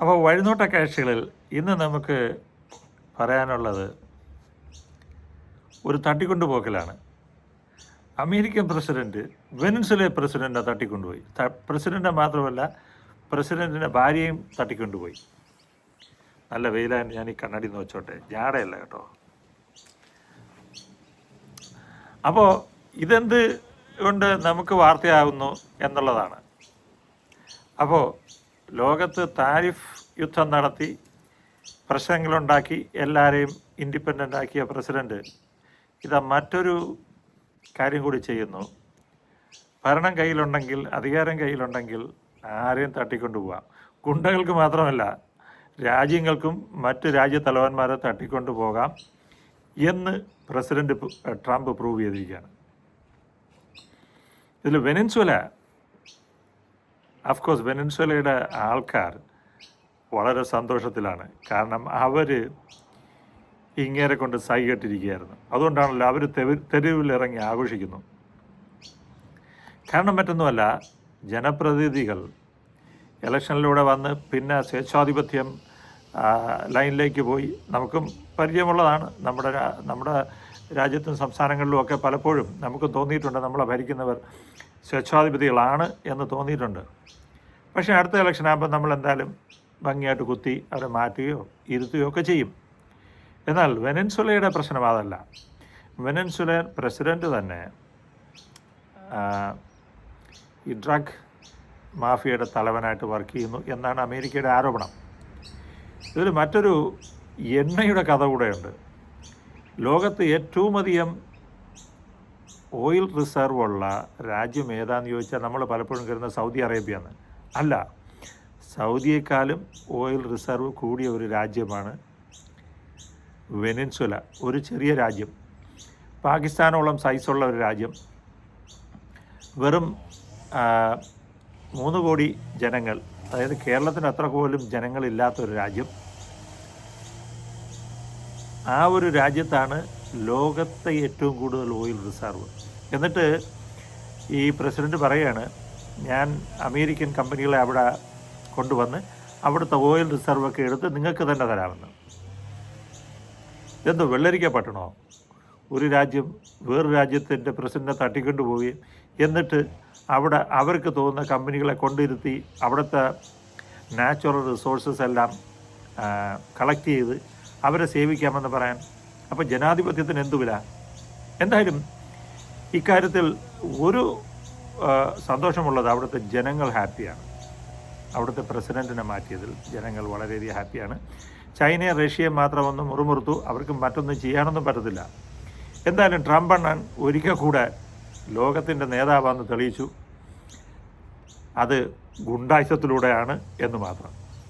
അപ്പോൾ വഴിനോട്ട കാഴ്ചകളിൽ ഇന്ന് നമുക്ക് പറയാനുള്ളത് ഒരു തട്ടിക്കൊണ്ടുപോക്കലാണ്. അമേരിക്കൻ പ്രസിഡൻറ്റ് വെനസ്വേല പ്രസിഡൻറ്റിനെ തട്ടിക്കൊണ്ടുപോയി. പ്രസിഡൻറ്റിനെ മാത്രമല്ല, പ്രസിഡൻറ്റിൻ്റെ ഭാര്യയും തട്ടിക്കൊണ്ടുപോയി. നല്ല വെയിലാണ്, ഞാൻ ഈ കണ്ണാടി നോച്ചോട്ടെ, ജാടയല്ല കേട്ടോ. അപ്പോൾ ഇതെന്ത് കൊണ്ട് നമുക്ക് വാർത്തയാകുന്നു എന്നുള്ളതാണ്. അപ്പോൾ ലോകത്ത് താരിഫ് യുദ്ധം നടത്തി പ്രശ്നങ്ങളുണ്ടാക്കി എല്ലാവരെയും ഇൻഡിപെൻഡൻ്റ് ആക്കിയ പ്രസിഡൻറ്റ് ഇതാ മറ്റൊരു കാര്യം കൂടി ചെയ്യുന്നു. ഭരണം കയ്യിലുണ്ടെങ്കിൽ, അധികാരം കയ്യിലുണ്ടെങ്കിൽ ആരെയും തട്ടിക്കൊണ്ടുപോകാം. ഗുണ്ടകൾക്ക് മാത്രമല്ല, രാജ്യങ്ങൾക്കും മറ്റ് രാജ്യത്തലവന്മാരെ തട്ടിക്കൊണ്ടു പോകാം എന്ന് പ്രസിഡന്റ് ട്രംപ് പ്രൂവ് ചെയ്തിരിക്കുകയാണ്. ഇതിൽ വെനസ്വേല, അഫ്കോഴ്സ് വെനസ്വേലയുടെ ആൾക്കാർ വളരെ സന്തോഷത്തിലാണ്. കാരണം അവർ ഇങ്ങേരെ കൊണ്ട് സൈകെട്ടിരിക്കുകയായിരുന്നു. അതുകൊണ്ടാണല്ലോ അവർ തെരുവിലിറങ്ങി ആഘോഷിക്കുന്നു. കാരണം മറ്റൊന്നുമല്ല, ജനപ്രതിനിധികൾ ഇലക്ഷനിലൂടെ വന്ന് പിന്നെ സ്വേച്ഛാധിപത്യം ലൈനിലേക്ക് പോയി. നമുക്കും പരിചയമുള്ളതാണ്. നമ്മുടെ രാജ്യത്തും സംസ്ഥാനങ്ങളിലുമൊക്കെ പലപ്പോഴും നമുക്ക് തോന്നിയിട്ടുണ്ട് നമ്മളെ ഭരിക്കുന്നവർ സ്വേച്ഛാധിപതികളാണ് എന്ന് തോന്നിയിട്ടുണ്ട്. പക്ഷേ അടുത്ത ഇലക്ഷൻ ആകുമ്പോൾ നമ്മൾ എന്തായാലും ഭംഗിയായിട്ട് കുത്തി അവരെ മാറ്റുകയോ ഇരുത്തുകയോ ഒക്കെ ചെയ്യും. എന്നാൽ വെനസ്വേലയുടെ പ്രശ്നം അതല്ല. വെനസ്വേലൻ പ്രസിഡൻറ്റ് തന്നെ ഈ ഡ്രഗ് മാഫിയയുടെ തലവനായിട്ട് വർക്ക് ചെയ്യുന്നു എന്നാണ് അമേരിക്കയുടെ ആരോപണം. ഇതിൽ മറ്റൊരു എണ്ണയുടെ കഥ കൂടെയുണ്ട്. ലോകത്ത് ഏറ്റവും അധികം ഓയിൽ റിസർവ് ഉള്ള രാജ്യം ഏതാണെന്ന് ചോദിച്ചാൽ നമ്മൾ പലപ്പോഴും കരുതുന്നത് സൗദി അറേബ്യയാണ്. അല്ല, സൗദിയേക്കാളും ഓയിൽ റിസർവ് കൂടിയ ഒരു രാജ്യമാണ് വെനസ്വേല. ഒരു ചെറിയ രാജ്യം, പാകിസ്ഥാനോളം സൈസുള്ള ഒരു രാജ്യം, വെറും 3 കോടി ജനങ്ങൾ, അതായത് കേരളത്തിന് അത്ര പോലും ജനങ്ങളില്ലാത്തൊരു രാജ്യം. ആ ഒരു രാജ്യത്താണ് ലോകത്തെ ഏറ്റവും കൂടുതൽ ഓയിൽ റിസർവ്. എന്നിട്ട് ഈ പ്രസിഡൻറ്റ് പറയുകയാണ്, ഞാൻ അമേരിക്കൻ കമ്പനികളെ അവിടെ കൊണ്ടുവന്ന് അവിടുത്തെ ഓയിൽ റിസർവൊക്കെ എടുത്ത് നിങ്ങൾക്ക് തന്നെ തരാമെന്ന്. ഇതെന്തോ വെള്ളരിക്കപ്പെട്ടണോ? ഒരു രാജ്യം വേറൊരു രാജ്യത്തിൻ്റെ പ്രസിഡൻറ്റിനെ തട്ടിക്കൊണ്ടുപോവുകയും എന്നിട്ട് അവിടെ അവർക്ക് തോന്നുന്ന കമ്പനികളെ കൊണ്ടിരുത്തി അവിടുത്തെ നാച്ചുറൽ റിസോഴ്സസ് എല്ലാം കളക്ട് ചെയ്ത് അവരെ സേവിക്കാമെന്ന് പറയാൻ. അപ്പോൾ ജനാധിപത്യത്തിന് എന്തു വില? എന്തായാലും ഇക്കാര്യത്തിൽ ഒരു സന്തോഷമുള്ളത്, അവിടുത്തെ ജനങ്ങൾ ഹാപ്പിയാണ്. അവിടുത്തെ പ്രസിഡൻറ്റിനെ മാറ്റിയതിൽ ജനങ്ങൾ വളരെയധികം ഹാപ്പിയാണ്. ചൈനയും റഷ്യയും മാത്രം ഒന്ന് മുറുമുറുത്തു, അവർക്ക് മറ്റൊന്നും ചെയ്യാനൊന്നും പറ്റത്തില്ല. എന്തായാലും ട്രംപ് അണ്ണൻ ഒരിക്കൽ കൂടെ ലോകത്തിൻ്റെ നേതാവാണെന്ന് തെളിയിച്ചു. അത് ഗുണ്ടായുസത്തിലൂടെയാണ് എന്ന് മാത്രം.